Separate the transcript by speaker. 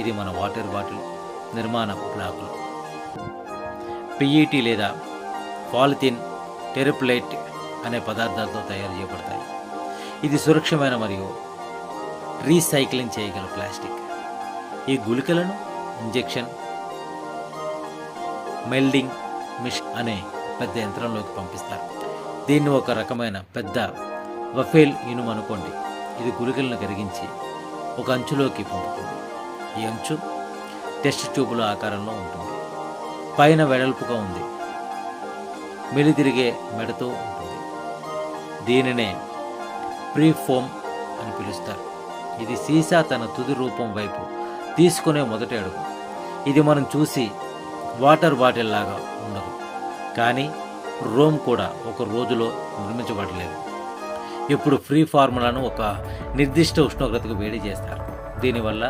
Speaker 1: ఇది మన water bottle నిర్మాణ బ్లాకులు. పిఈటి లేదా పాలిథిన్ టెరిప్లైట్ అనే పదార్థాలతో తయారు చేయబడతాయి. ఇది సురక్షితమైన మరియు రీసైక్లింగ్ చేయగల ప్లాస్టిక్. ఈ గుళికలను ఇంజెక్షన్ మెల్డింగ్ మిషన్ అనే పెద్ద యంత్రంలోకి పంపిస్తారు. దీన్ని ఒక రకమైన పెద్ద వఫేల్ ఇనుము అనుకోండి. ఇది గుళికలను కరిగించి ఒక అంచులోకి పంపుతుంది. ఈ అంచు టెస్ట్ ట్యూబుల ఆకారంలో ఉంటుంది. పైన వెడల్పుగా ఉంది, మెలితిరిగే మెడతో ఉంటుంది. దీనినే ప్రీ ఫోమ్ అని పిలుస్తారు. ఇది సీసా తన తుది రూపం వైపు తీసుకునే మొదటి అడుగు. ఇది మనం చూసి వాటర్ బాటిల్ లాగా ఉండదు, కానీ రోమ్ కూడా ఒక రోజులో నిర్మించబడలేదు. ఇప్పుడు ఫ్రీ ఫార్ములాను ఒక నిర్దిష్ట ఉష్ణోగ్రతకు వేడి చేస్తారు. దీనివల్ల